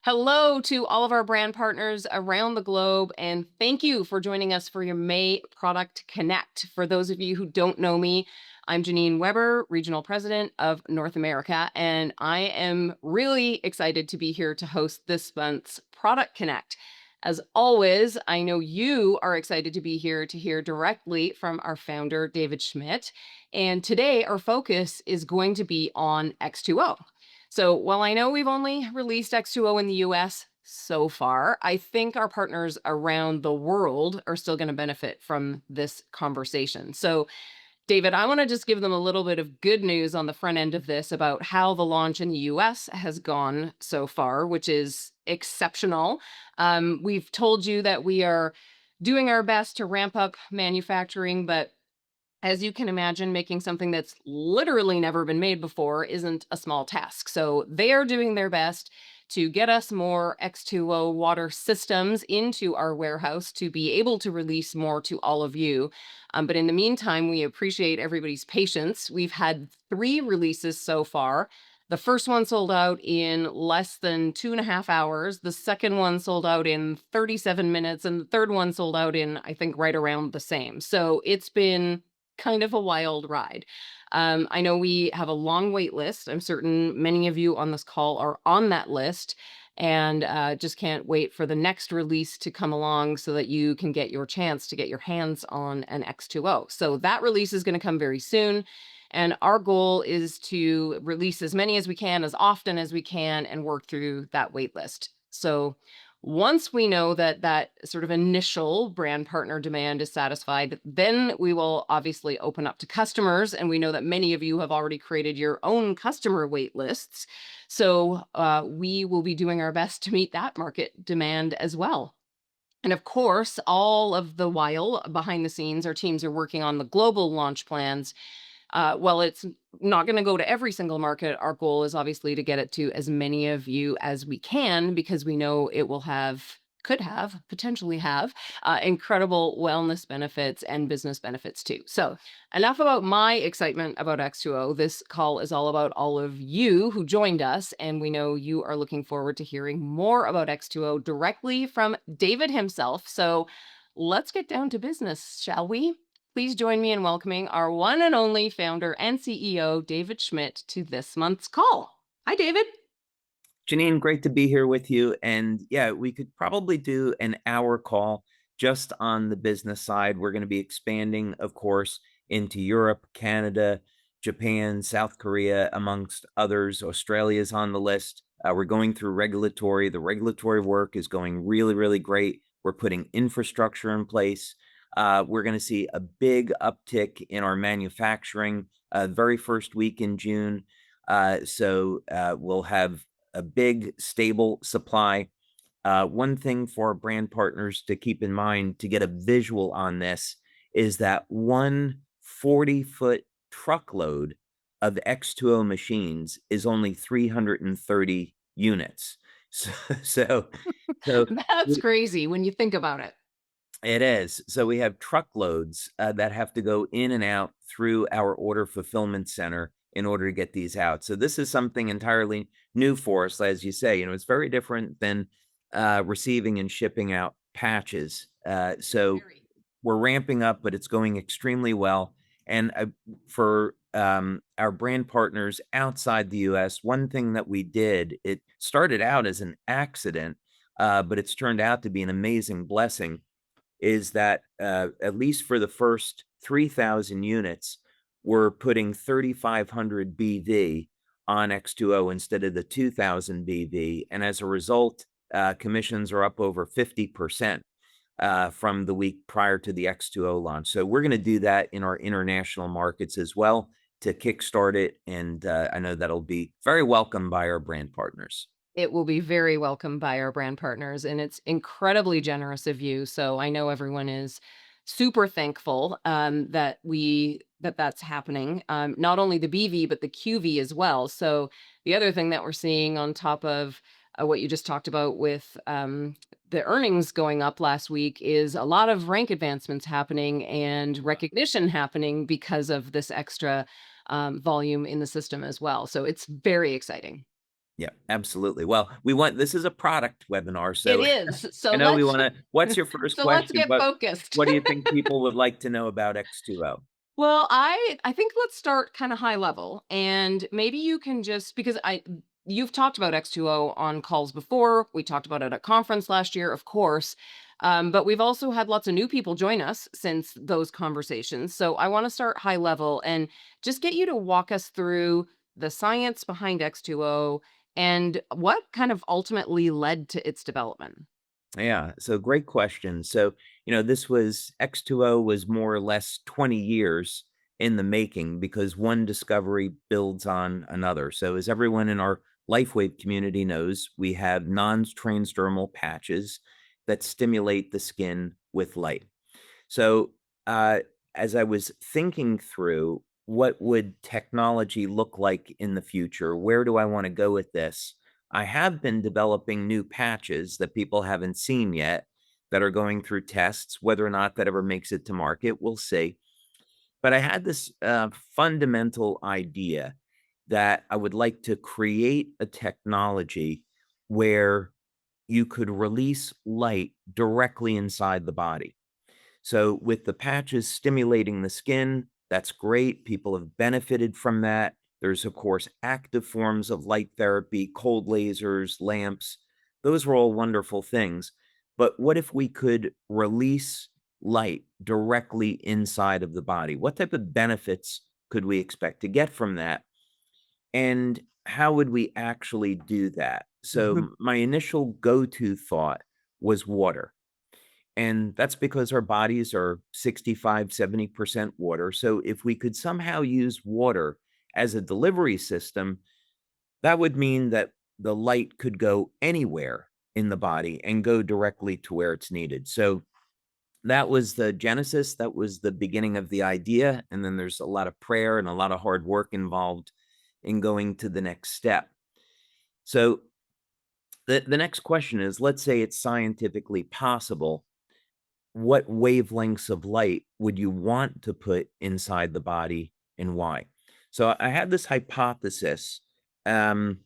Hello to all of our brand partners around the globe, and thank you for joining us for your May Product Connect. For those of you who don't know me, I'm Janine Weber, Regional President of North America, and I am really excited to be here to host this month's Product Connect. As always, I know you are excited to be here to hear directly from our founder, David Schmidt. And today, our focus is going to be on X2O. So while I know we've only released X2O in the US so far, I think our partners around the world are still going to benefit from this conversation. So, David, I want to just give them a little bit of good news on the front end of this about how the launch in the US has gone so far, which is exceptional. We've told you that we are doing our best to ramp up manufacturing, but as you can imagine, making something that's literally never been made before isn't a small task. So they are doing their best to get us more X2O water systems into our warehouse to be able to release more to all of you. But in the meantime, we appreciate everybody's patience. We've had 3 releases so far. The first one sold out in less than 2.5 hours. The second one sold out in 37 minutes. And the third one sold out in, I think, right around the same. So it's been kind of a wild ride. I know we have a long wait list. I'm certain many of you on this call are on that list and just can't wait for the next release to come along so that you can get your chance to get your hands on an X2O. So that release is going to come very soon. And our goal is to release as many as we can, as often as we can, and work through that wait list. So once we know that that sort of initial brand partner demand is satisfied, then we will obviously open up to customers. And we know that many of you have already created your own customer wait lists. So we will be doing our best to meet that market demand as well. And of course, all of the while behind the scenes, our teams are working on the global launch plans. Well, it's not going to go to every single market. Our goal is obviously to get it to as many of you as we can because we know it will potentially have incredible wellness benefits and business benefits too. So, enough about my excitement about X2O. This call is all about all of you who joined us, and we know you are looking forward to hearing more about X2O directly from David himself. So, let's get down to business, shall we? Please join me in welcoming our one and only founder and CEO, David Schmidt, to this month's call. Hi, David. Janine, great to be here with you. And yeah, we could probably do an hour call just on the business side. We're going to be expanding, of course, into Europe, Canada, Japan, South Korea, amongst others. Australia's on the list. We're going through regulatory. The regulatory work is going really, really great. We're putting infrastructure in place. We're going to see a big uptick in our manufacturing very first week in June. We'll have a big, stable supply. One thing for brand partners to keep in mind to get a visual on this is that one 40-foot truckload of X2O machines is only 330 units. So, so, so That's crazy when you think about it. it is. So we have truckloads that have to go in and out through our order fulfillment center in order to get these out. So this is something entirely new for us, as you say. It's very different than receiving and shipping out patches. So Very. we're ramping up, but it's going extremely well. And for our brand partners outside the US, one thing that we did, it started out as an accident, but it's turned out to be an amazing blessing, is that at least for the first 3,000 units, we're putting 3,500 BV on X2O instead of the 2,000 BV. And as a result, commissions are up over 50% from the week prior to the X2O launch. So we're going to do that in our international markets as well to kickstart it. And I know that'll be very welcome by our brand partners. It will be very welcome by our brand partners, and it's incredibly generous of you. So I know everyone is super thankful that's happening. Not only the BV, but the QV as well. So the other thing that we're seeing on top of what you just talked about with the earnings going up last week is a lot of rank advancements happening and recognition happening because of this extra volume in the system as well. So it's very exciting. Yeah, absolutely. Well, we want this is a product webinar, It so is. I So know we let's wanna what's your first so let's question? get focused. What do you think people would like to know about X2O? Well, I think let's start kind of high level, and maybe you can just because I you've talked about X2O on calls before. We talked about it at conference last year, of course. But we've also had lots of new people join us since those conversations. So I want to start high level and just get you to walk us through the science behind X2O and what kind of ultimately led to its development. Yeah, so great question. So, this was X2O was more or less 20 years in the making because one discovery builds on another. So, as everyone in our LifeWave community knows, we have non-transdermal patches that stimulate the skin with light. So, uh, as I was thinking through what would technology look like in the future, where do I want to go with this? I have been developing new patches that people haven't seen yet that are going through tests. Whether or not that ever makes it to market, we'll see. But I had this fundamental idea that I would like to create a technology where you could release light directly inside the body. So with the patches stimulating the skin, that's great. People have benefited from that. There's, of course, active forms of light therapy, cold lasers, lamps. Those were all wonderful things. But what if we could release light directly inside of the body? What type of benefits could we expect to get from that? And how would we actually do that? So, my initial go to thought was water. And that's because our bodies are 65, 70% water. So if we could somehow use water as a delivery system, that would mean that the light could go anywhere in the body and go directly to where it's needed. So that was the genesis. That was the beginning of the idea. And then there's a lot of prayer and a lot of hard work involved in going to the next step. So the next question is, let's say it's scientifically possible, what wavelengths of light would you want to put inside the body and why? So I had this hypothesis, um,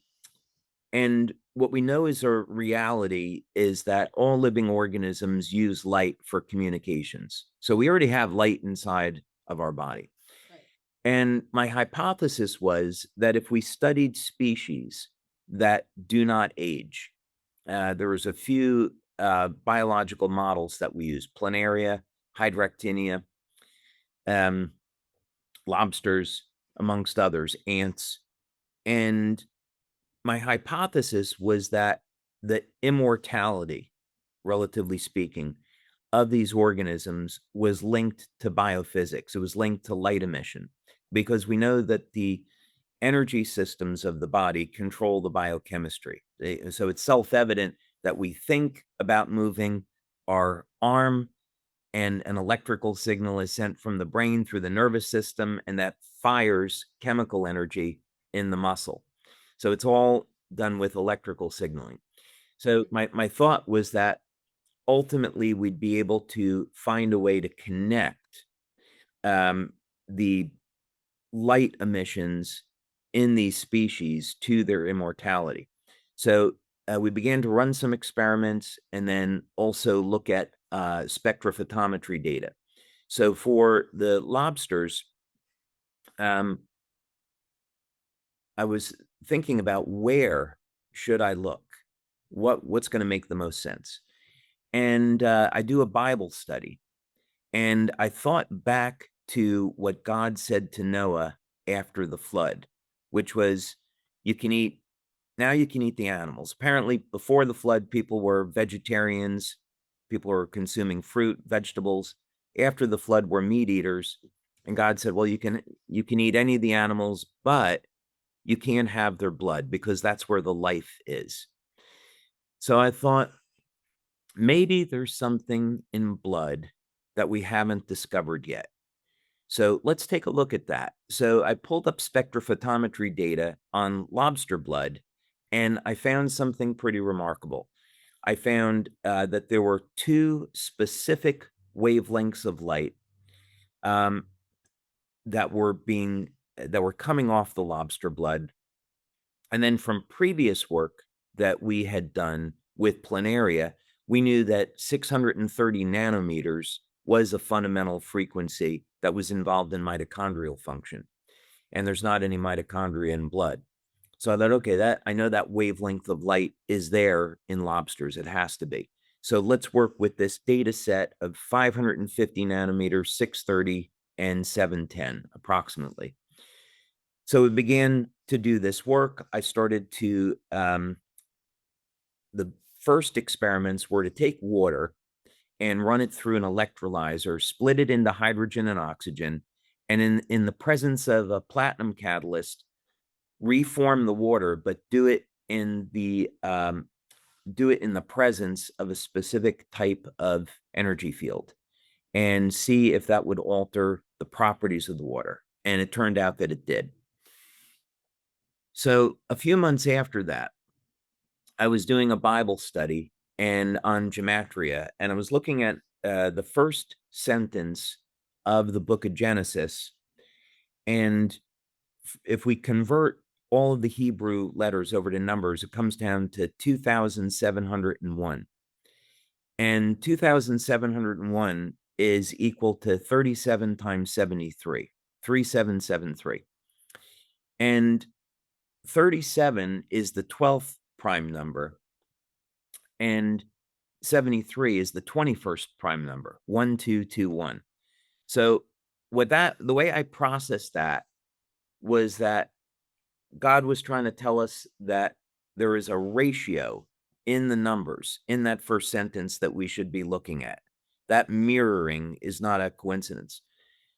and what we know is a reality is that all living organisms use light for communications. So we already have light inside of our body. Right. And my hypothesis was that if we studied species that do not age, there was a few biological models that we use: planaria, hydractinia, um, lobsters, amongst others, ants. And my hypothesis was that the immortality, relatively speaking, of these organisms was linked to biophysics. It was linked to light emission because we know that the energy systems of the body control the biochemistry. So it's self evident that we think about moving our arm and an electrical signal is sent from the brain through the nervous system, and that fires chemical energy in the muscle. So it's all done with electrical signaling. So my thought was that ultimately we'd be able to find a way to connect the light emissions in these species to their immortality. So we began to run some experiments and then also look at spectrophotometry data. So for the lobsters, um, I was thinking about where should I look? What's going to make the most sense? And I do a Bible study, and I thought back to what God said to Noah after the flood, which was, you can eat, now you can eat the animals. Apparently, before the flood, people were vegetarians, people were consuming fruit, vegetables. After the flood, were meat eaters. And God said, well, you can eat any of the animals, but you can't have their blood because that's where the life is. So I thought, maybe there's something in blood that we haven't discovered yet. So let's take a look at that. So I pulled up spectrophotometry data on lobster blood, and I found something pretty remarkable. I found that there were two specific wavelengths of light um, that were coming off the lobster blood, And then from previous work that we had done with planaria, we knew that 630 nanometers was a fundamental frequency that was involved in mitochondrial function. And there's not any mitochondria in blood. So I thought, okay, that I know that wavelength of light is there in lobsters. It has to be. So let's work with this data set of 550 nanometers, 630, and 710 approximately. So we began to do this work. I started to, the first experiments were to take water and run it through an electrolyzer, split it into hydrogen and oxygen, and in the presence of a platinum catalyst, reform the water, but do it in the presence of a specific type of energy field, and see if that would alter the properties of the water. And it turned out that it did. So a few months after that, I was doing a Bible study and on gematria, and I was looking at the first sentence of the book of Genesis. And if we convert all of the Hebrew letters over to numbers, it comes down to 2,701. And 2,701 is equal to 37 times 73, 3773. And 37 is the 12th prime number, and 73 is the 21st prime number, 1221. So the way I processed that was that God was trying to tell us that there is a ratio in the numbers in that first sentence that we should be looking at. That mirroring is not a coincidence.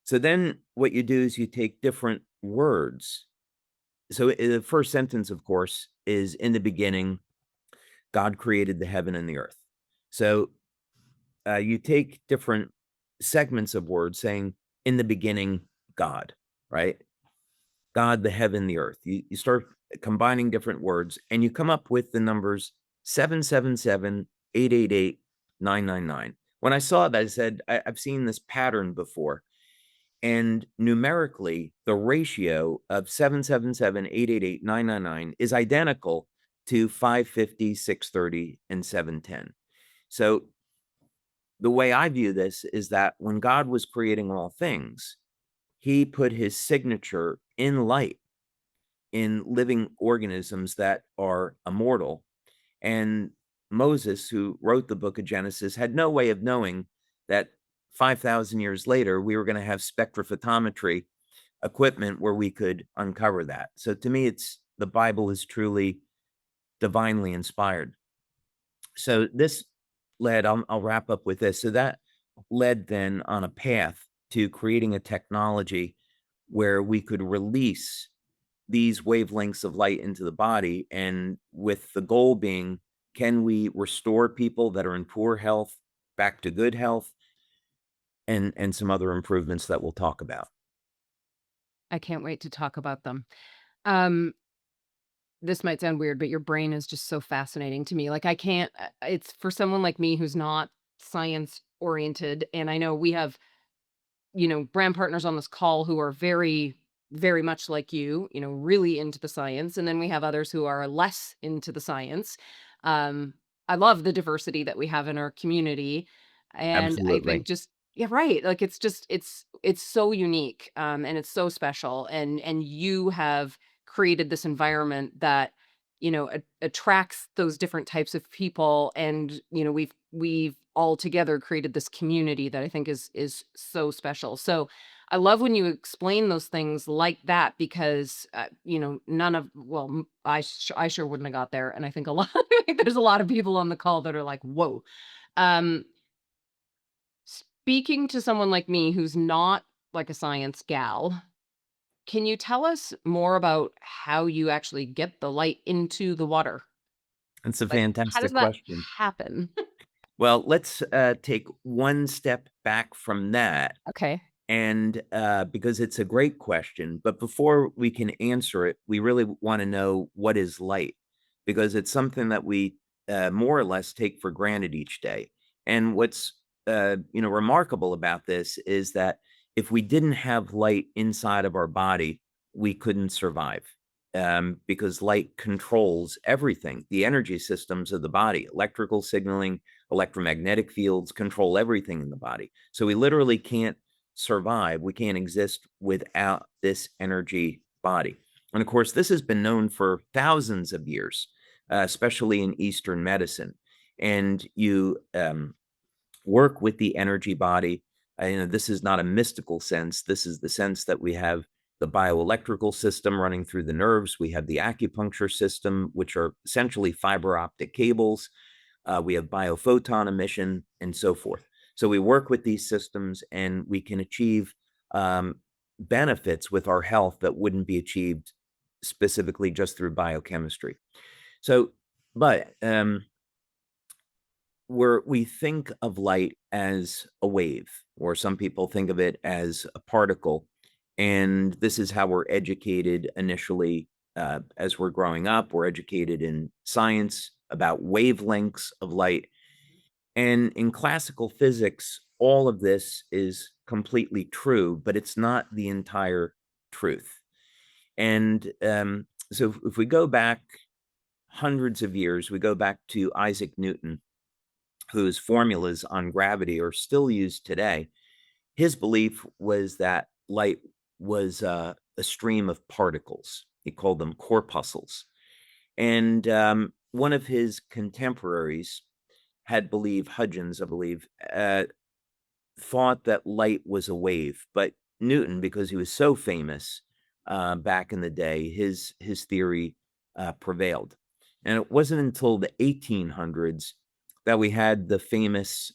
So then what you do is you take different words. So the first sentence, of course, is in the beginning, God created the heaven and the earth. So you take different segments of words saying, in the beginning, God, right? God, the heaven, the earth. You start combining different words and you come up with the numbers 777, 888, 999. When I saw that, I said, I've seen this pattern before. And numerically, the ratio of 777, 888, 999 is identical to 550, 630, and 710. So the way I view this is that when God was creating all things, he put his signature in light in living organisms that are immortal. And Moses, who wrote the book of Genesis, had no way of knowing that 5,000 years later, we were going to have spectrophotometry equipment where we could uncover that. So to me, the Bible is truly divinely inspired. So this led, I'll wrap up with this. So that led then on a path to creating a technology where we could release these wavelengths of light into the body, and with the goal being, can we restore people that are in poor health back to good health, and some other improvements that we'll talk about. I can't wait to talk about them. Um, this might sound weird, but your brain is just so fascinating to me. Like I can't it's for someone like me who's not science oriented, and I know we have, brand partners on this call who are very, very much like you, really into the science. And then we have others who are less into the science. Um, I love the diversity that we have in our community. And I think Absolutely. just, yeah, right. Like it's so unique. And it's so special. And you have created this environment that, attracts those different types of people. And, we've all together created this community that I think is so special. So I love when you explain those things like that because none of well I sure wouldn't have got there, and I think a lot I think there's a lot of people on the call that are like whoa. Um, Speaking to someone like me who's not like a science gal, can you tell us more about how you actually get the light into the water? It's a Like how does fantastic that question. happen? Well, let's take one step back from that, Okay. and because it's a great question. But before we can answer it, we really want to know what is light, because it's something that we more or less take for granted each day. And what's remarkable about this is that if we didn't have light inside of our body, we couldn't survive. because light controls everything. The energy systems of the body, electrical signaling, electromagnetic fields control everything in the body. So we literally can't survive. We can't exist without this energy body. And of course, this has been known for thousands of years, especially in Eastern medicine. And you work with the energy body. This is not a mystical sense. This is the sense that we have the bioelectrical system running through the nerves. We have the acupuncture system, which are essentially fiber optic cables. We have biophoton emission and so forth. So we work with these systems and we can achieve benefits with our health that wouldn't be achieved specifically just through biochemistry. So, but where we think of light as a wave, or some people think of it as a particle. And this is how we're educated initially as we're growing up. We're educated in science about wavelengths of light. And in classical physics, all of this is completely true, but it's not the entire truth. And so if we go back hundreds of years, we go back to Isaac Newton, whose formulas on gravity are still used today. His belief was that light was a stream of particles. He called them corpuscles. And one of his contemporaries had believed, Hudgens, I believe, thought that light was a wave. But Newton, because he was so famous back in the day, his theory prevailed. And it wasn't until the 1800s that we had the famous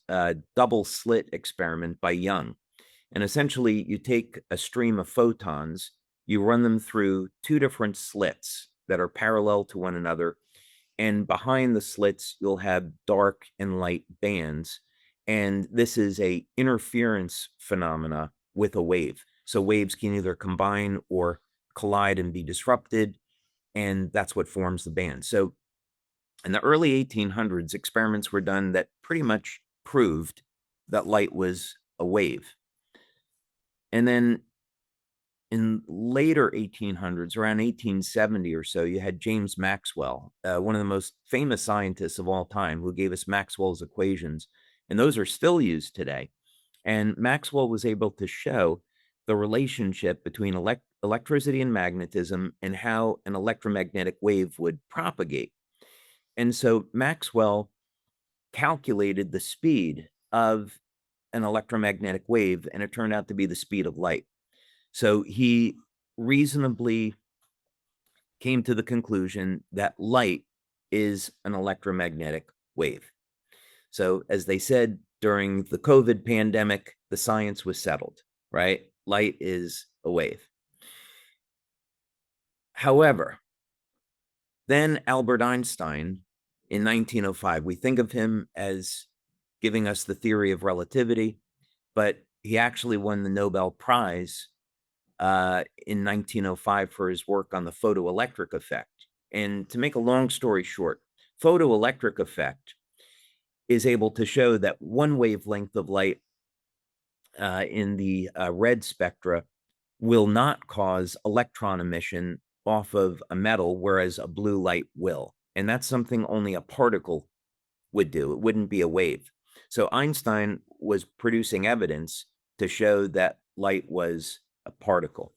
double slit experiment by Young. And essentially, you take a stream of photons, you run them through two different slits that are parallel to one another. And behind the slits, you'll have dark and light bands. And this is a interference phenomena with a wave. So waves can either combine or collide and be disrupted. And that's what forms the band. So in the early 1800s, experiments were done that pretty much proved that light was a wave. And then in later 1800s, around 1870 or so, you had James Maxwell, one of the most famous scientists of all time, who gave us Maxwell's equations. And those are still used today. And Maxwell was able to show the relationship between electricity and magnetism and how an electromagnetic wave would propagate. And so Maxwell calculated the speed of an electromagnetic wave, and it turned out to be the speed of light. So he reasonably came to the conclusion that light is an electromagnetic wave. So as they said during the COVID pandemic, the science was settled, right? Light is a wave. However, then Albert Einstein in 1905, we think of him as giving us the theory of relativity, but he actually won the Nobel Prize in 1905 for his work on the photoelectric effect. And to make a long story short, photoelectric effect is able to show that one wavelength of light in the red spectra will not cause electron emission off of a metal, whereas a blue light will. And that's something only a particle would do. It wouldn't be a wave. So Einstein was producing evidence to show that light was a particle.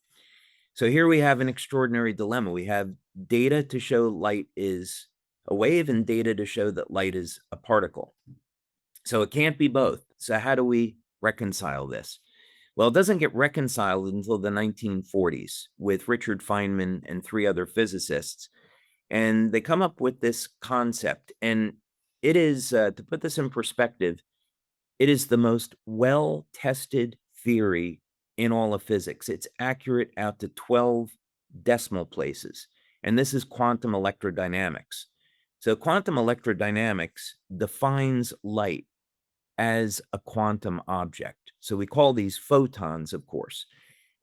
So here we have an extraordinary dilemma. We have data to show light is a wave and data to show that light is a particle. So it can't be both. So how do we reconcile this? Well, it doesn't get reconciled until the 1940s with Richard Feynman and three other physicists. And they come up with this concept. And it is, to put this in perspective, it is the most well-tested theory in all of physics. It's accurate out to 12 decimal places. And this is quantum electrodynamics. So quantum electrodynamics defines light as a quantum object. So we call these photons, of course.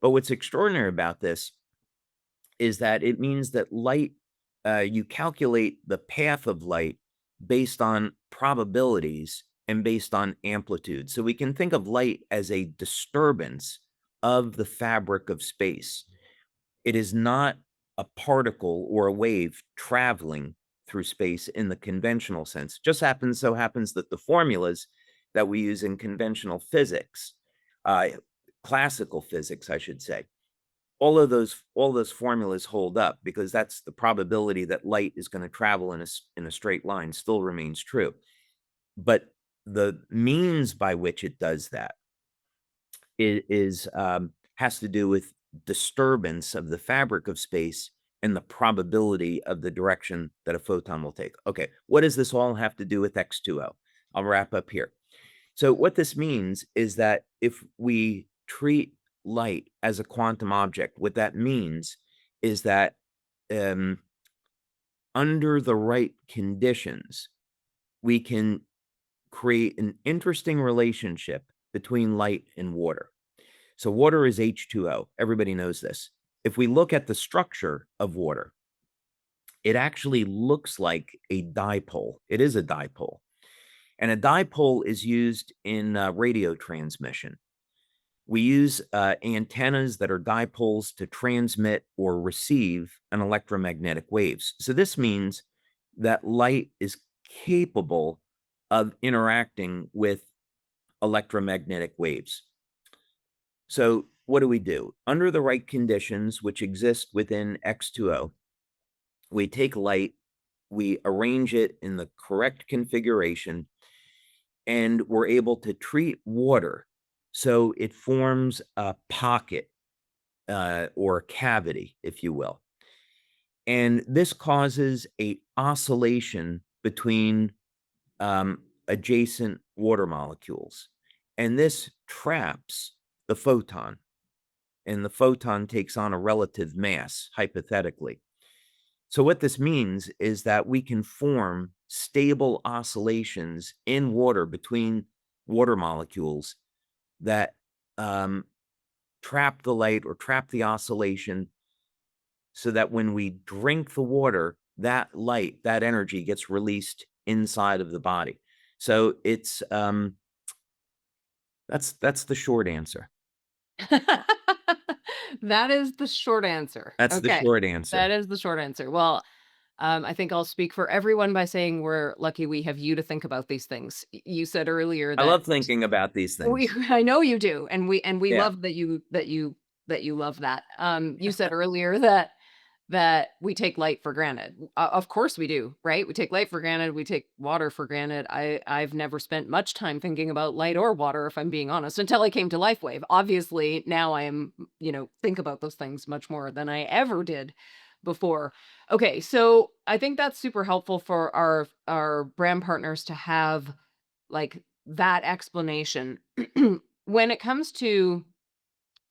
But what's extraordinary about this is that it means that light, you calculate the path of light based on probabilities and based on amplitude. So we can think of light as a disturbance of the fabric of space. It is not a particle or a wave traveling through space in the conventional sense. Just happens that the formulas that we use in conventional physics, uh, classical physics, I should say, all those formulas hold up because that's the probability that light is going to travel in a straight line still remains true. But the means by which it does that has to do with disturbance of the fabric of space and the probability of the direction that a photon will take. Okay, what does this all have to do with X₂O? I'll wrap up here. So what this means is that if we treat light as a quantum object, what that means is that um, under the right conditions, we can create an interesting relationship between light and water. So water is H2O. Everybody knows this. If we look at the structure of water, it actually looks like a dipole. It is a dipole. And a dipole is used in radio transmission. We use antennas that are dipoles to transmit or receive an electromagnetic waves. So this means that light is capable of interacting with electromagnetic waves. So what do? Under the right conditions, which exist within X₂O, we take light, we arrange it in the correct configuration, and we're able to treat water so it forms a pocket or a cavity, if you will. And this causes a oscillation between adjacent water molecules. And this traps the photon, and the photon takes on a relative mass, hypothetically. So what this means is that we can form stable oscillations in water between water molecules that trap the light or trap the oscillation so that when we drink the water, that light, that energy gets released inside of the body. So it's that's the short answer. That is the short answer. That's the Okay. short answer. That is the short answer. Well, I think I'll speak for everyone by saying we're lucky we have you to think about these things. You said earlier I that love thinking about these we things. I know you do, and we Yeah. love that you love that. You said earlier that we take light for granted. Of course we do, right? We take light for granted. We take water for granted. I've never spent much time thinking about light or water, if I'm being honest, until I came to LifeWave. Obviously, now I am, think about those things much more than I ever did before. Okay, so I think that's super helpful for our brand partners to have like that explanation. When it comes to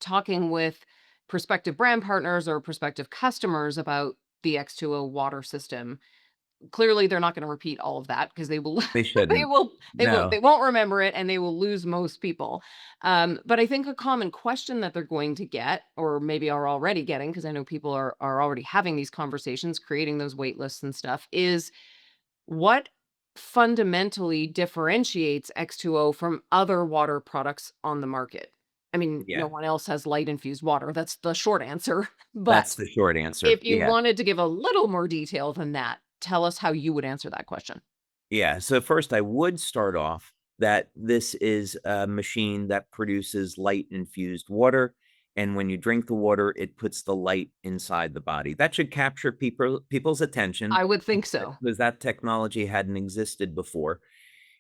talking with prospective brand partners or prospective customers about the X2O water system, clearly they're not going to repeat all of that because they will They they shouldn't. will they No. won't remember it and they will lose most people. But I think a common question that they're going to get, or maybe are already getting, because I know people are already having these conversations, creating those wait lists and stuff, is what fundamentally differentiates X2O from other water products on the market? I mean, no Yeah. one else has light infused water. That's the short answer. But That's the short answer. if you Yeah. wanted to give a little more detail than that, tell us how you would answer that question. Yeah. So first, I would start off that this is a machine that produces light infused water. And when you drink the water, it puts the light inside the body. That should capture people's attention I would think so. because that technology hadn't existed before.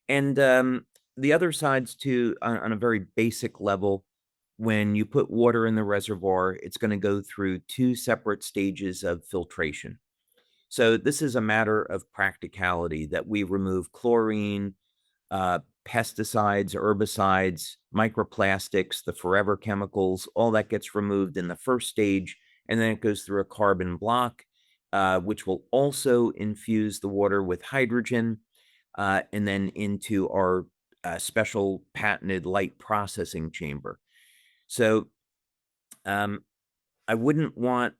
And the other sides too, on a very basic level, when you put water in the reservoir, it's going to go through two separate stages of filtration. So this is a matter of practicality that we remove chlorine, pesticides, herbicides, microplastics, the forever chemicals, all that gets removed in the first stage, and then it goes through a carbon block, which will also infuse the water with hydrogen, and then into our special patented light processing chamber. So um, I wouldn't want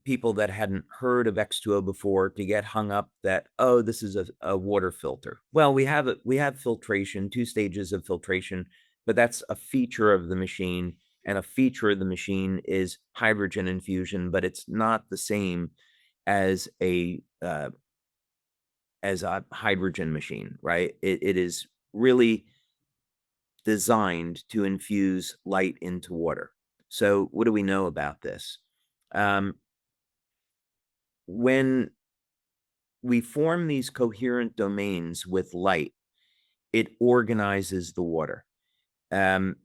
people that hadn't heard of X₂O before to get hung up that, oh, this is a water filter. Well, we have filtration, two stages of filtration, but that's a feature of the machine. and a feature of the machine is hydrogen infusion, but it's not the same as a hydrogen machine, right? It is really designed to infuse light into water. So what do we know about this? Um, when we form these coherent domains with light, it organizes the water. Um,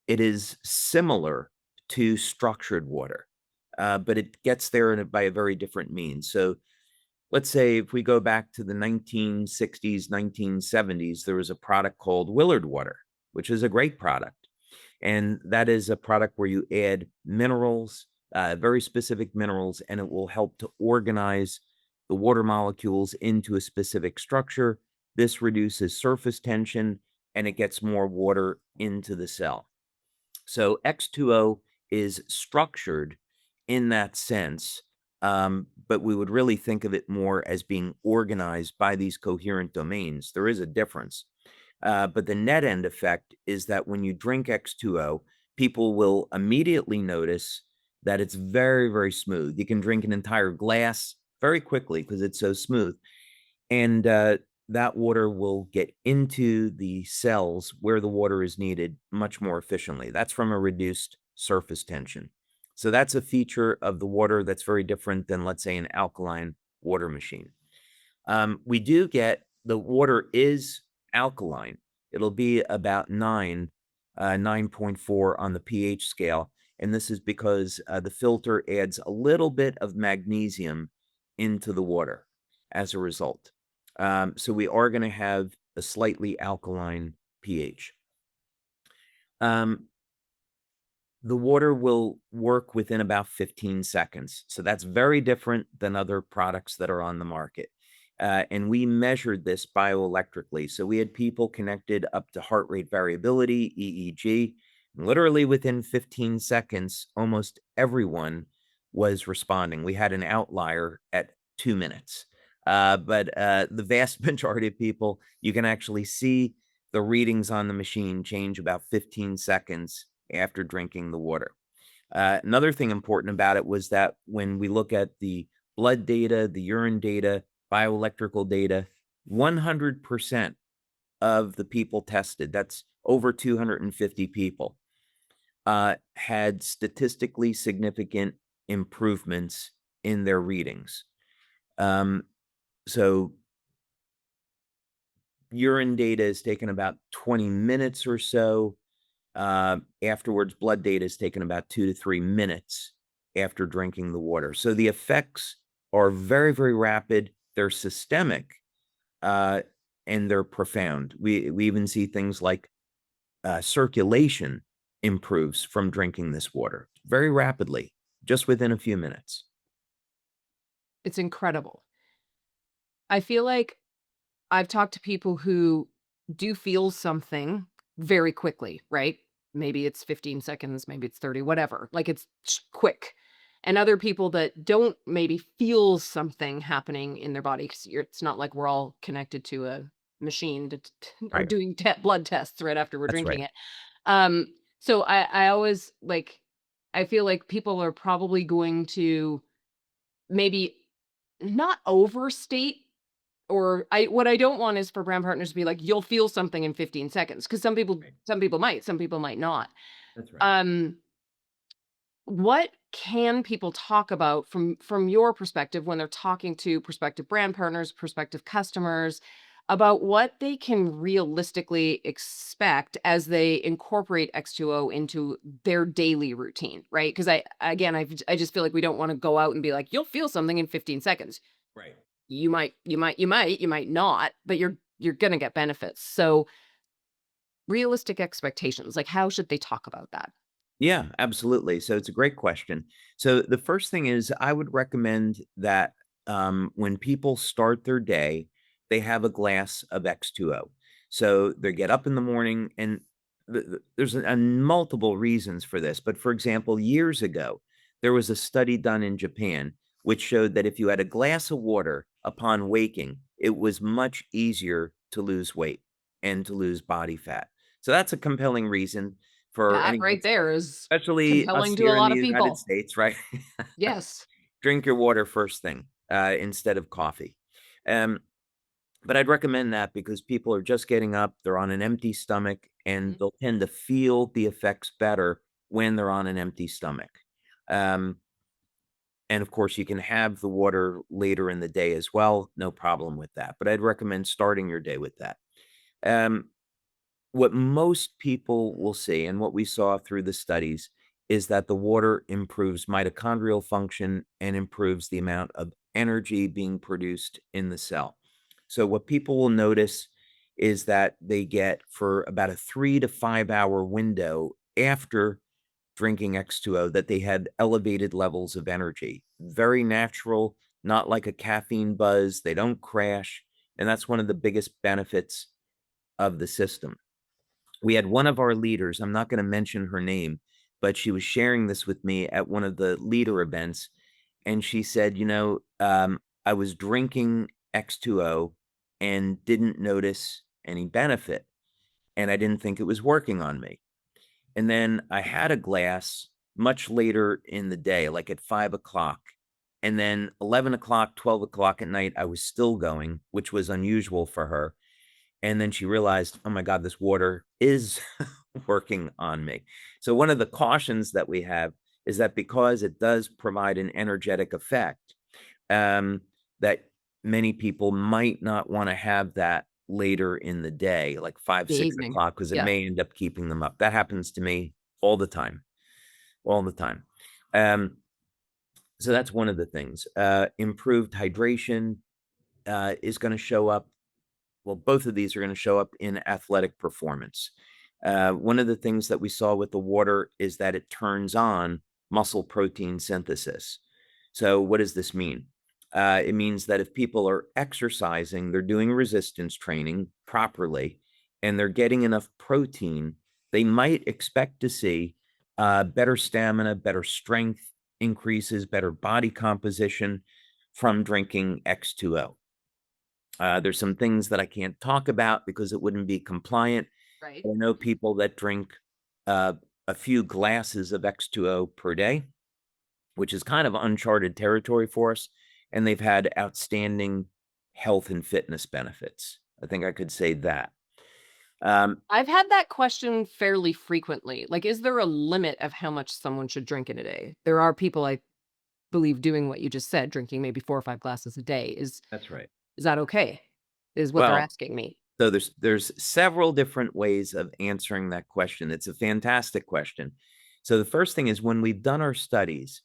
it is similar to structured water, but it gets there by a very different means. So let's say if we go back to the 1960s, 1970s, there was a product called Willard Water, which is a great product. And that is a product where you add minerals, very specific minerals, and it will help to organize the water molecules into a specific structure. This reduces surface tension and it gets more water into the cell. So X₂O is structured in that sense, but we would really think of it more as being organized by these coherent domains. There is a difference. But the net end effect is that when you drink X₂O, people will immediately notice that it's very, very smooth. You can drink an entire glass very quickly because it's so smooth. And that water will get into the cells where the water is needed much more efficiently. That's from a reduced surface tension. So that's a feature of the water that's very different than, let's say, an alkaline water machine. We do get the water is alkaline. It'll be about 9.4 on the pH scale. And this is because the filter adds a little bit of magnesium into the water as a result. So we are going to have a slightly alkaline pH. The water will work within about 15 seconds. So that's very different than other products that are on the market. And we measured this bioelectrically. So we had people connected up to heart rate variability, EEG. Literally within 15 seconds, almost everyone was responding. We had an outlier at 2 minutes. But the vast majority of people, you can actually see the readings on the machine change about 15 seconds after drinking the water. Another thing important about it was that when we look at the blood data, the urine data, bioelectrical data, 100% of the people tested, that's over 250 people, had statistically significant improvements in their readings. So urine data is taken about 20 minutes or so. Afterwards, blood data is taken about 2 to 3 minutes after drinking the water. So the effects are very, very rapid. They're systemic, and they're profound. We even see things like circulation improves from drinking this water very rapidly, just within a few minutes. It's incredible. I feel like I've talked to people who do feel something very quickly, right? Maybe it's 15 seconds, maybe it's 30, whatever. Like it's quick. And other people that don't maybe feel something happening in their body because it's not like we're all connected to a machine or Right. doing blood tests right after we're That's drinking right. it. So I always like, I feel like people are probably going to maybe not overstate or what I don't want is for brand partners to be like, "You'll feel something in 15 seconds," because Right. some people might not. That's right. Um, what can people talk about from your perspective when they're talking to prospective brand partners, prospective customers, about what they can realistically expect as they incorporate X₂O into their daily routine, right? Because I just feel like we don't wanna go out and be like, "You'll feel something in 15 seconds." Right. You might not, but you're gonna get benefits. So, realistic expectations, like, how should they talk about that? Yeah, absolutely. So it's a great question. So the first thing is I would recommend that when people start their day, they have a glass of X₂O. So they get up in the morning, and there's multiple reasons for this. But for example, years ago, there was a study done in Japan which showed that if you had a glass of water upon waking, it was much easier to lose weight and to lose body fat. So that's a compelling reason. for That anyone, right there is especially us compelling to a here in lot the of United people. States, right? Yes. Drink your water first thing, instead of coffee. Um, but I'd recommend that because people are just getting up, they're on an empty stomach, and Mhm. they'll tend to feel the effects better when they're on an empty stomach. Um, and of course, you can have the water later in the day as well, no problem with that. But I'd recommend starting your day with that. Um, what most people will see, and what we saw through the studies, is that the water improves mitochondrial function and improves the amount of energy being produced in the cell. So, what people will notice is that they get for about a 3 to 5 hour window after drinking X2O that they had elevated levels of energy. Very natural, not like a caffeine buzz. They don't crash. And that's one of the biggest benefits of the system. We had one of our leaders, I'm not going to mention her name, but she was sharing this with me at one of the leader events. And she said, I was drinking X2O and didn't notice any benefit. And I didn't think it was working on me. And then I had a glass much later in the day, like at 5 o'clock. And then 11 o'clock, 12 o'clock at night, I was still going, which was unusual for her. And then she realized, oh my God, this water is working on me. So, one of the cautions that we have is that because it does provide an energetic effect, um, that many people might not want to have that later in the day, like five, The six evening. o'clock, because it Yeah. may end up keeping them up. That happens to me all the time, all the time. Um, so that's one of the things. Improved hydration is going to show up. Well, both of these are going to show up in athletic performance. One of the things that we saw with the water is that it turns on muscle protein synthesis. So, what does this mean? It means that if people are exercising, they're doing resistance training properly, and they're getting enough protein, they might expect to see better stamina, better strength increases, better body composition from drinking X2O. There's some things that I can't talk about because it wouldn't be compliant. Right. I know people that drink uh, a few glasses of X2O per day, which is kind of uncharted territory for us, and they've had outstanding health and fitness benefits. I think I could say that. Um, I've had that question fairly frequently. Like, is there a limit of how much someone should drink in a day? There are people I believe doing what you just said, drinking maybe 4 or 5 glasses a day. that's right. Is that okay? Is what they're Well, asking me. so there's several different ways of answering that question. It's a fantastic question. So the first thing is when we've done our studies,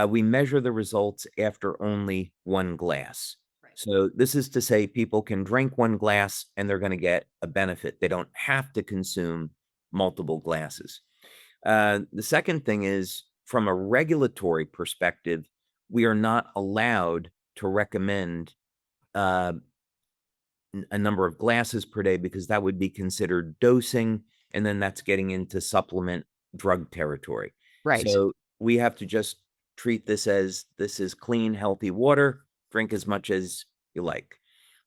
we measure the results after only one glass. Right. So this is to say people can drink one glass and they're going to get a benefit. They don't have to consume multiple glasses. The second thing is from a regulatory perspective, we are not allowed to recommend uh, a number of glasses per day because that would be considered dosing, and then that's getting into supplement drug territory. Right. So we have to just treat this as this is clean, healthy water. Drink as much as you like.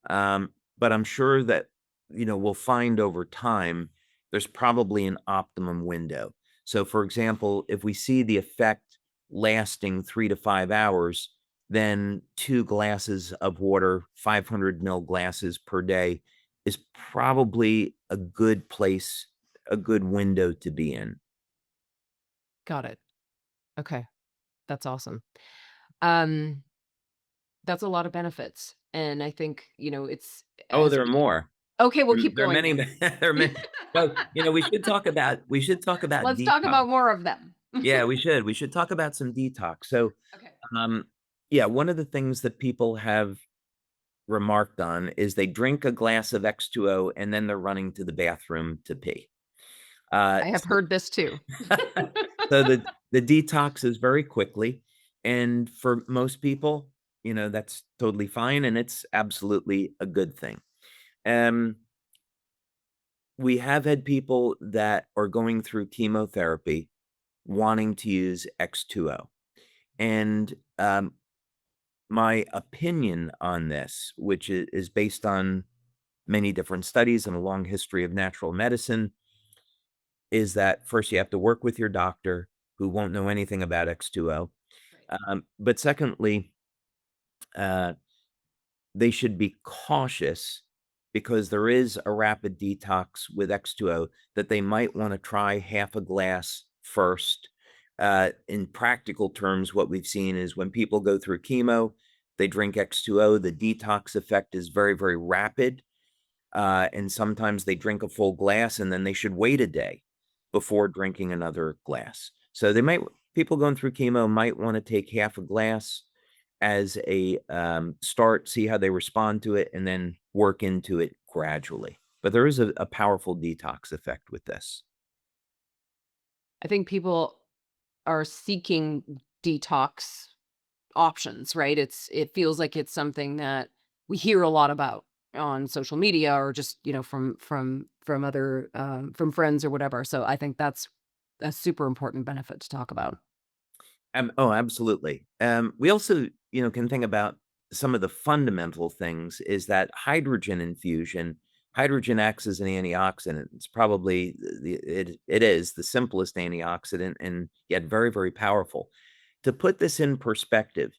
But I'm sure that we'll find over time there's probably an optimum window. So, for example, if we see the effect lasting 3 to 5 hours, then 2 glasses of water, 500 ml glasses per day, is probably a good place, a good window to be in. Got it. Okay. That's awesome. Um, that's a lot of benefits, and I think, it's Oh, as there are we more. okay, we'll keep There are going many. then. There are many. Well, we should talk about Let's talk detox. about more of them. Yeah, we should. We should talk about some detox. So, Okay. um, yeah, one of the things that people have remarked on is they drink a glass of X2O and then they're running to the bathroom to pee. I have So, heard this too. so the detox is very quickly, and for most people, that's totally fine, and it's absolutely a good thing. Um, we have had people that are going through chemotherapy wanting to use X2O. And my opinion on this, which is based on many different studies and a long history of natural medicine, is that first you have to work with your doctor who won't know anything about X2O. Right. But secondly, uh, they should be cautious because there is a rapid detox with X2O that they might want to try half a glass first. In practical terms, what we've seen is when people go through chemo, they drink X2O, the detox effect is very, very rapid. And sometimes they drink a full glass and then they should wait a day before drinking another glass. So people going through chemo might want to take half a glass as a start, see how they respond to it, and then work into it gradually. But there is a powerful detox effect with this. I think people are seeking detox options, right? It feels like it's something that we hear a lot about on social media or just, from other from friends or whatever. So I think that's a super important benefit to talk about. Oh, absolutely. We also, can think about some of the fundamental things is that hydrogen acts as an antioxidant. It's probably it is the simplest antioxidant and yet very, very powerful. To put this in perspective,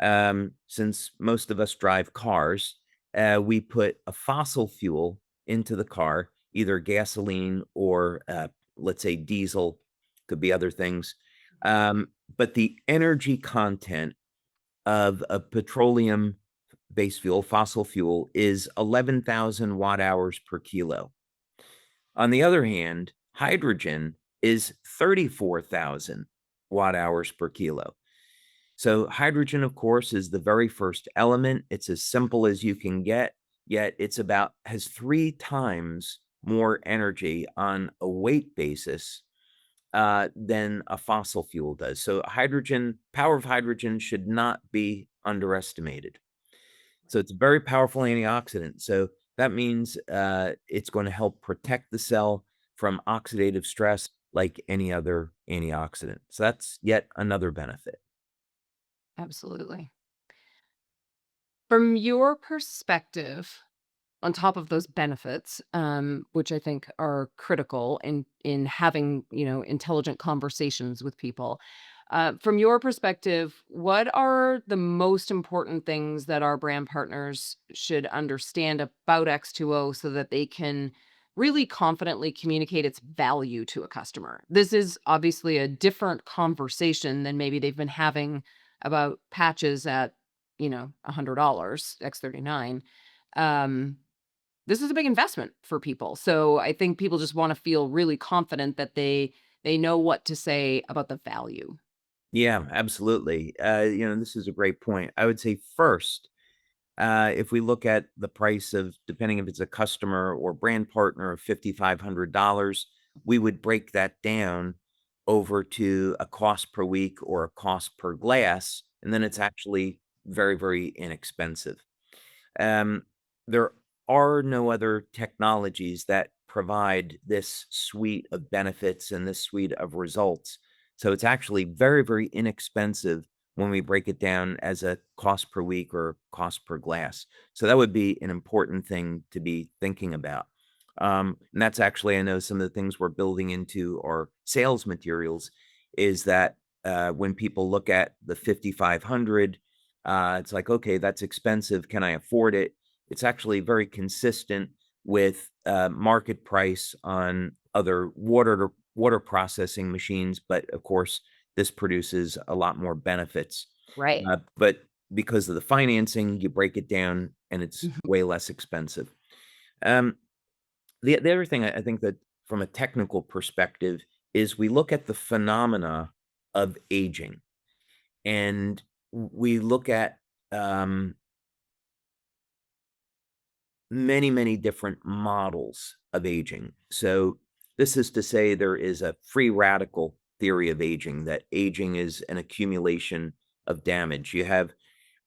since most of us drive cars, we put a fossil fuel into the car, either gasoline or let's say diesel, could be other things. But the energy content of a petroleum-based fuel, fossil fuel, is 11,000 watt hours per kilo. On the other hand, hydrogen is 34,000 watt hours per kilo. So hydrogen, of course, is the very first element. It's as simple as you can get, yet has 3 times more energy on a weight basis than a fossil fuel does. So power of hydrogen should not be underestimated. So it's a very powerful antioxidant. So that means it's going to help protect the cell from oxidative stress like any other antioxidant. So that's yet another benefit. Absolutely. From your perspective, on top of those benefits, which I think are critical in having, intelligent conversations with people. From your perspective, what are the most important things that our brand partners should understand about X2O so that they can really confidently communicate its value to a customer? This is obviously a different conversation than maybe they've been having about patches at, $100, X39. Um, this is a big investment for people. So I think people just wanna feel really confident that they know what to say about the value. Yeah, absolutely. This is a great point. I would say first, if we look at the price of, depending if it's a customer or brand partner of $5,500, we would break that down over to a cost per week or a cost per glass, and then it's actually very, very inexpensive. Um, there are no other technologies that provide this suite of benefits and this suite of results. So it's actually very, very inexpensive when we break it down as a cost per week or cost per glass. So that would be an important thing to be thinking about. And that's actually, I know some of the things we're building into our sales materials is that when people look at the 5,500, it's like, okay, that's expensive. Can I afford it? It's actually very consistent with market price on other water processing machines, but of course, this produces a lot more benefits. Right. But because of the financing, you break it down and it's Mhm. way less expensive. Um, the other thing I think that from a technical perspective is we look at the phenomena of aging and we look at many, many different models of aging. So this is to say there is a free radical theory of aging, that aging is an accumulation of damage. You have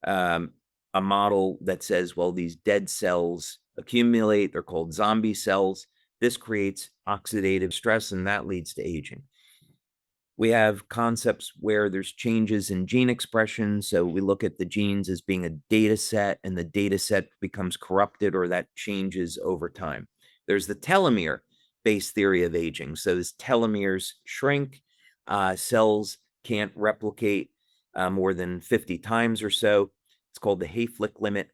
um, a model that says, well, these dead cells accumulate, they're called zombie cells. This creates oxidative stress, and that leads to aging. We have concepts where there's changes in gene expression. So we look at the genes as being a data set, and the data set becomes corrupted or that changes over time. There's the telomere base theory of aging. So as telomeres shrink, cells can't replicate more than 50 times or so. It's called the Hayflick limit.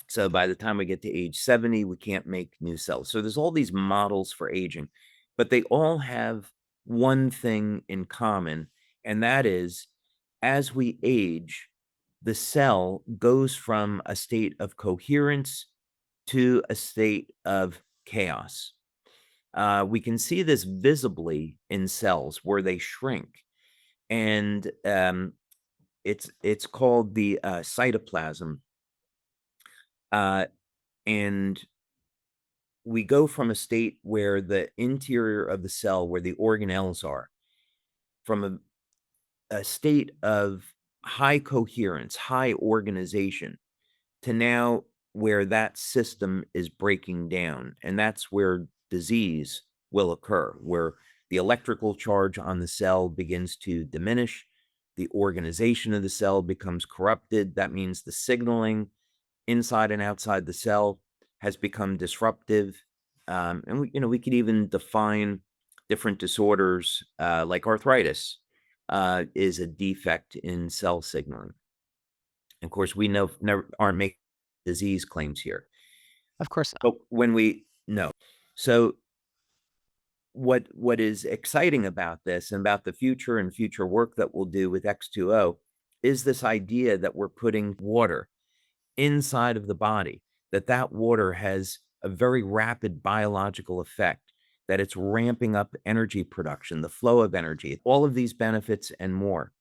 So by the time we get to age 70, we can't make new cells. So there's all these models for aging, but they all have one thing in common, and that is as we age, the cell goes from a state of coherence to a state of chaos. We can see this visibly in cells where they shrink, and it's called the cytoplasm. Uh, and we go from a state where the interior of the cell, where the organelles are, from a state of high coherence, high organization, to now where that system is breaking down. And that's where disease will occur, where the electrical charge on the cell begins to diminish, the organization of the cell becomes corrupted. That means the signaling inside and outside the cell has become disruptive. And we could even define different disorders like arthritis is a defect in cell signaling. Of course, we aren't making disease claims here, Of course not. but when we know, so what is exciting about this and about the future and future work that we'll do with X₂O is this idea that we're putting water inside of the body, that water has a very rapid biological effect, that it's ramping up energy production, the flow of energy, all of these benefits and more.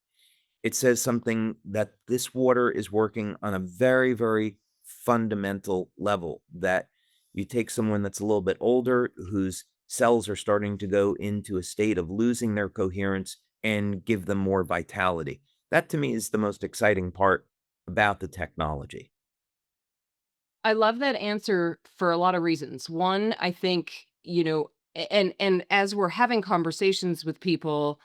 It says something that this water is working on a very, very fundamental level, that you take someone that's a little bit older, whose cells are starting to go into a state of losing their coherence, and give them more vitality. That to me is the most exciting part about the technology. I love that answer for a lot of reasons. One, I think, and as we're having conversations with people,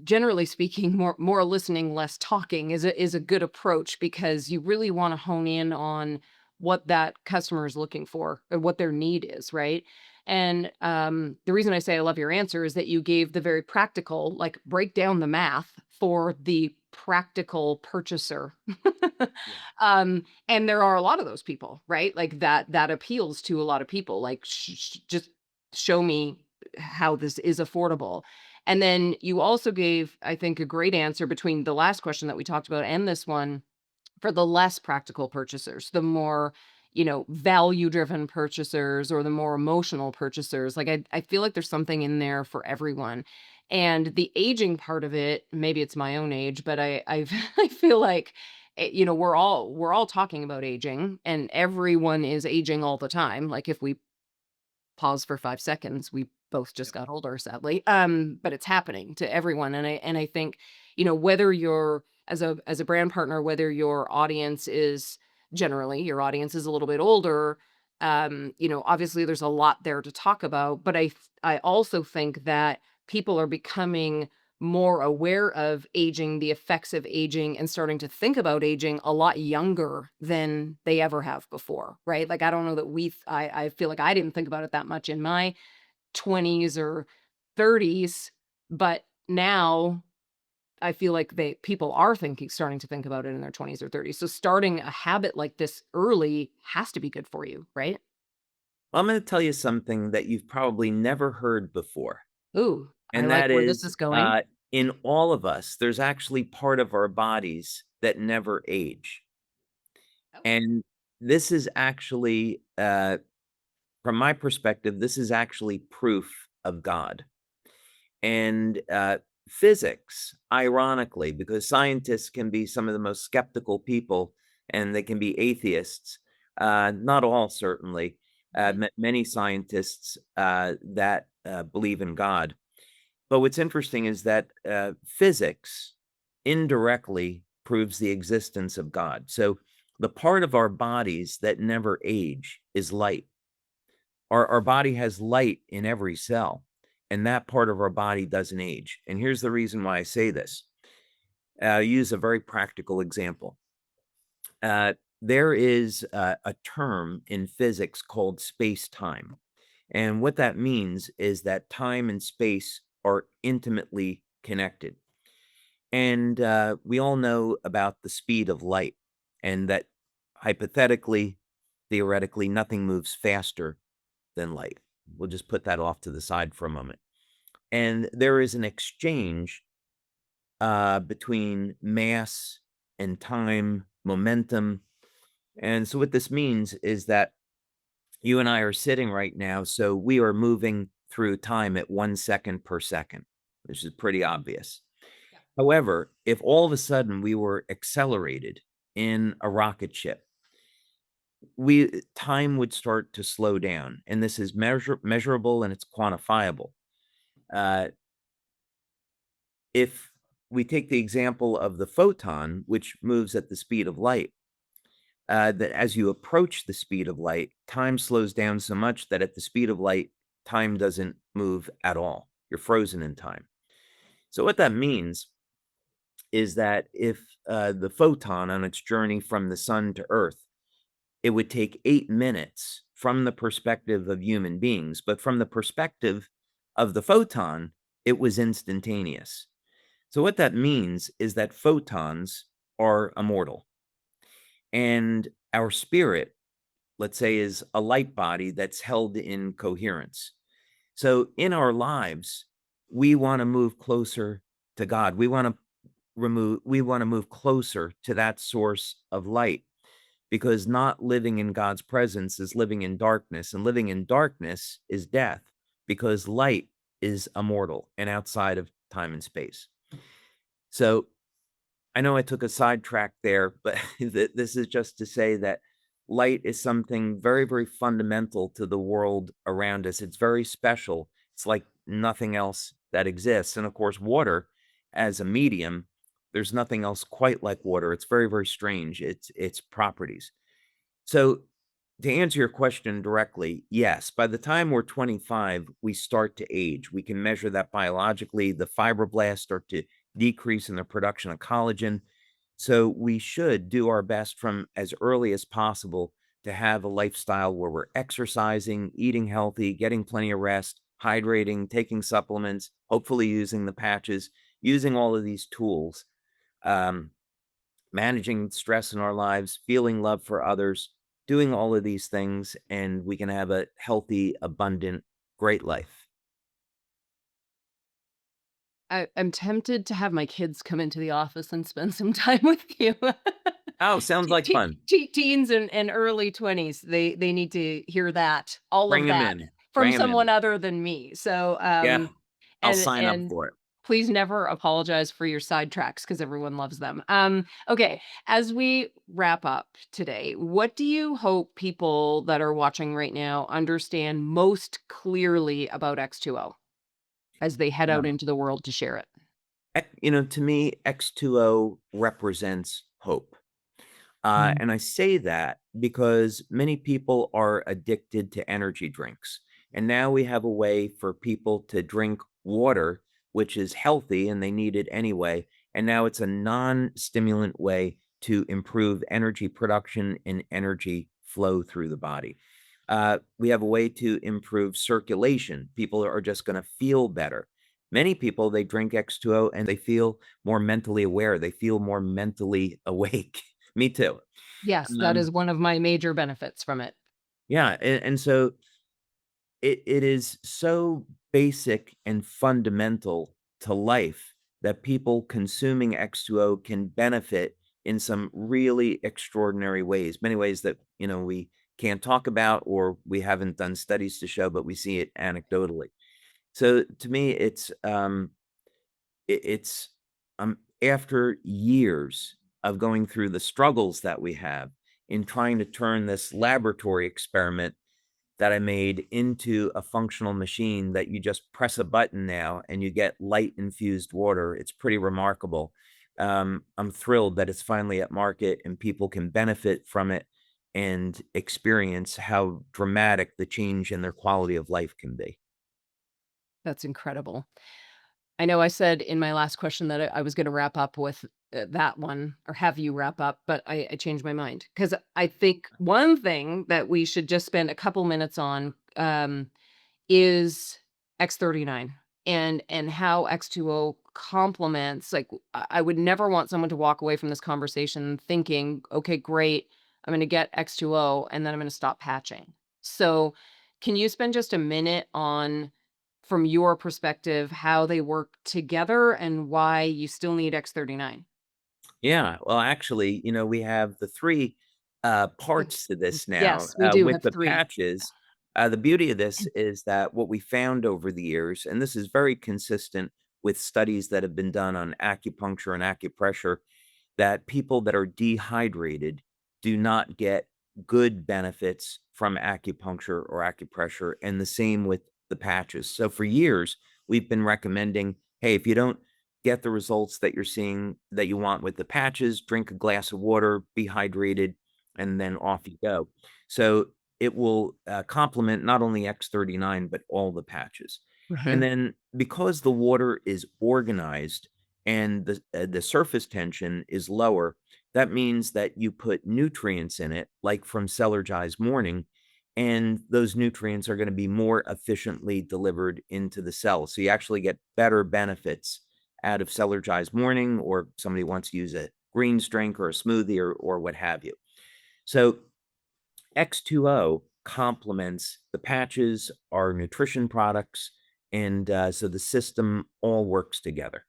generally speaking, more listening, less talking is a good approach, because you really want to hone in on what that customer is looking for or what their need is, right? And the reason I say I love your answer is that you gave the very practical, like, break down the math for the practical purchaser. Yeah. And there are a lot of those people, right? Like that appeals to a lot of people. Like, just show me how this is affordable. And then you also gave, I think, a great answer between the last question that we talked about and this one, for the less practical purchasers, the more, value driven purchasers, or the more emotional purchasers. Like, I feel like there's something in there for everyone. And the aging part of it, maybe it's my own age, but I feel like, we're all talking about aging, and everyone is aging all the time. Like, if we pause for 5 seconds, we both just got older, sadly. But it's happening to everyone, and I think, whether you're, as a brand partner, whether your audience is, generally, your audience is a little bit older, obviously there's a lot there to talk about, but I also think that people are becoming more aware of aging, the effects of aging, and starting to think about aging a lot younger than they ever have before, right? Like, I don't know that I feel like I didn't think about it that much in my 20s or 30s, but now I feel like people are starting to think about it in their 20s or 30s. So starting a habit like this early has to be good for you, right? I'm going to tell you something that you've probably never heard before, Ooh, I and like that where this is is going. in all of us, there's actually part of our bodies that never age. Oh. And this is actually, from my perspective, this is actually proof of God. And physics, ironically, because scientists can be some of the most skeptical people, and they can be atheists. Not all, certainly. Mhm. Many scientists that believe in God. But what's interesting is that physics indirectly proves the existence of God. So the part of our bodies that never age is light. Our body has light in every cell, and that part of our body doesn't age. And here's the reason why I say this. I'll use a very practical example. There is a term in physics called space-time. And what that means is that time and space are intimately connected. And we all know about the speed of light, and that hypothetically, theoretically, nothing moves faster than light. We'll just put that off to the side for a moment. And there is an exchange between mass and time, momentum. And so, what this means is that you and I are sitting right now, so we are moving through time at 1 second per second, which is pretty obvious. Yeah. However, if all of a sudden we were accelerated in a rocket ship, we time would start to slow down, and this is measurable and it's quantifiable. Uh, if we take the example of the photon, which moves at the speed of light, that as you approach the speed of light, time slows down so much that at the speed of light, time doesn't move at all. You're frozen in time. So, what that means is that if the photon on its journey from the sun to Earth, it would take 8 minutes from the perspective of human beings, but from the perspective of the photon, it was instantaneous. So, what that means is that photons are immortal, and our spirit, let's say, is a light body that's held in coherence. So, in our lives, we want to move closer to God. We want to move closer to that source of light, because not living in God's presence is living in darkness, and living in darkness is death, because light is immortal and outside of time and space. So, I know I took a sidetrack there, but this is just to say that light is something very, very fundamental to the world around us. It's very special. It's like nothing else that exists. And of course, water as a medium, there's nothing else quite like water. It's very, very strange, its properties. So, to answer your question directly, yes, by the time we're 25, we start to age. We can measure that biologically. The fibroblasts start to decrease in the production of collagen. So, we should do our best from as early as possible to have a lifestyle where we're exercising, eating healthy, getting plenty of rest, hydrating, taking supplements, hopefully using the patches, using all of these tools. Um, Managing stress in our lives, feeling love for others, doing all of these things, and we can have a healthy, abundant, great life. I'm tempted to have my kids come into the office and spend some time with you. Oh, sounds like fun. Teens and early 20s, they need to hear that, all of Bring them that in. from Bring them in. someone other than me. So, Yeah, I'll sign up and for it. please never apologize for your sidetracks because everyone loves them. Okay, as we wrap up today, what do you hope people that are watching right now understand most clearly about X2O as they head out Um, into the world to share it? to me, X2O represents hope. Mm. And I say that because many people are addicted to energy drinks. And now we have a way for people to drink water, which is healthy and they need it anyway. And now it's a non stimulant way to improve energy production and energy flow through the body. We have a way to improve circulation. People are just going to feel better. Many people, they drink X2O and they feel more mentally aware. They feel more mentally awake. Me too. Yes, that is Um, one of my major benefits from it. yeah, and so it is so basic and fundamental to life that people consuming X2O can benefit in some really extraordinary ways, many ways that, we can't talk about or we haven't done studies to show, but we see it anecdotally. So to me, it's after years of going through the struggles that we have in trying to turn this laboratory experiment that I made into a functional machine that you just press a button now and you get light infused water. It's pretty remarkable. I'm thrilled that it's finally at market and people can benefit from it and experience how dramatic the change in their quality of life can be. That's incredible. I know I said in my last question that I was gonna wrap up with, that one or have you wrap up, but I changed my mind because I think one thing that we should just spend a couple minutes on, is X39 and how X2O complements like I would never want someone to walk away from this conversation thinking, "Okay, great. I'm going to get X2O and then I'm going to stop patching." So, can you spend just a minute on from your perspective how they work together and why you still need X39? Yeah, well, actually, we have the 3, Good. parts to this now. Yes, we do With have the 3. patches, the beauty of this is that what we found over the years, and this is very consistent with studies that have been done on acupuncture and acupressure, that people that are dehydrated do not get good benefits from acupuncture or acupressure, and the same with the patches. So for years, we've been recommending, hey, if you don't get the results that you're seeing that you want with the patches, drink a glass of water, be hydrated, and then off you go. So it will complement not only X39, but all the patches. And Mhm. then because the water is organized and the surface tension is lower, that means that you put nutrients in it, like from Celergize Morning, and those nutrients are going to be more efficiently delivered into the cell. So you actually get better benefits out of Celergize Morning, or somebody wants to use a greens drink or a smoothie or what have you. So X2O complements the patches, our nutrition products, and so the system all works together.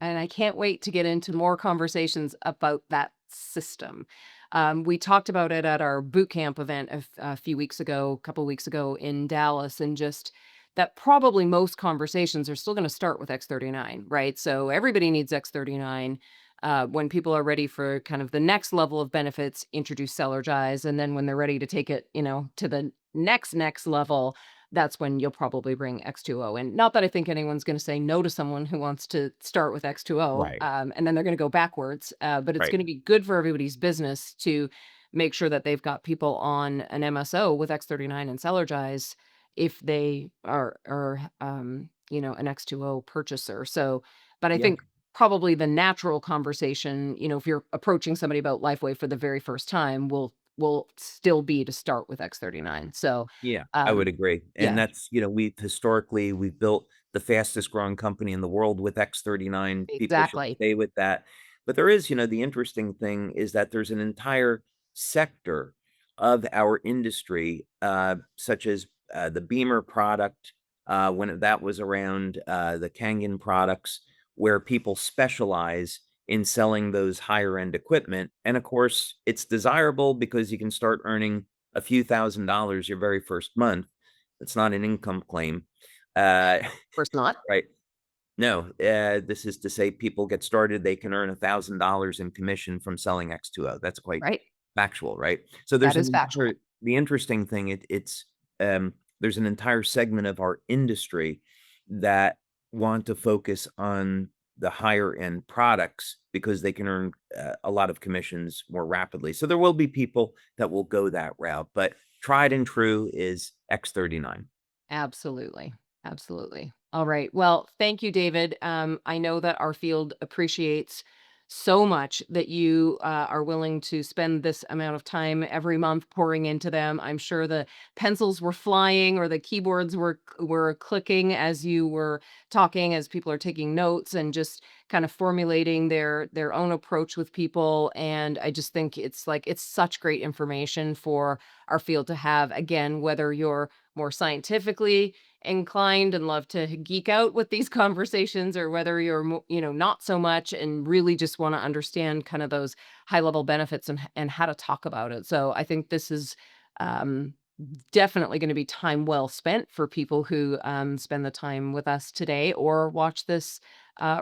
And I can't wait to get into more conversations about that system. We talked about it at our boot camp event a few weeks ago, a couple weeks ago in Dallas, and just that probably most conversations are still going to start with X39, right? So everybody needs X39. When people are ready for kind of the next level of benefits, introduce Celergize, and then when they're ready to take it, to the next level, that's when you'll probably bring X2O. And not that I think anyone's gonna say no to someone who wants to start with X2O, Right, and then they're gonna go backwards, but it's right. gonna be good for everybody's business to make sure that they've got people on an MSO with X39 and Celergize if they are an X2O purchaser. So, but I Yeah, think probably the natural conversation, if you're approaching somebody about LifeWave for the very first time, will still be to start with X39. So, yeah, I would um, agree. And yeah, that's, we've built the fastest growing company in the world with X39. People should exactly. stay with that. But there is, the interesting thing is that there's an entire sector of our industry, such as the Beamer product, when that was around, the Kangen products, where people specialize in selling those higher end equipment. And of course, it's desirable because you can start earning a few $1,000s your very first month. It's not an income claim. Uh, Course not, right. No, this is to say people get started, they can earn $1,000 in commission from selling X2O. That's quite right? factual, right? So That there's is an factual. entire the interesting thing, there's an entire segment of our industry that want to focus on the higher end products because they can earn a lot of commissions more rapidly. So there will be people that will go that route, but tried and true is X39. Absolutely. Absolutely. All right. Well, thank you, David. I know that our field appreciates so much that you are willing to spend this amount of time every month pouring into them. I'm sure the pencils were flying or the keyboards were clicking as you were talking, as people are taking notes and just kind of formulating their own approach with people. And I just think it's such great information for our field to have. Again, whether you're more scientifically inclined and love to geek out with these conversations or whether you're not so much and really just want to understand kind of those high level benefits and how to talk about it. So I think this is um definitely going to be time well spent for people who spend the time with us today or watch this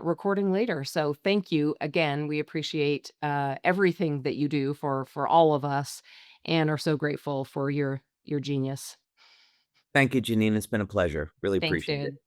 recording later. So thank you again. We appreciate everything that you do for all of us and are so grateful for your genius. Thank you, Janine. It's been a pleasure. Really Thanks, appreciate it. David.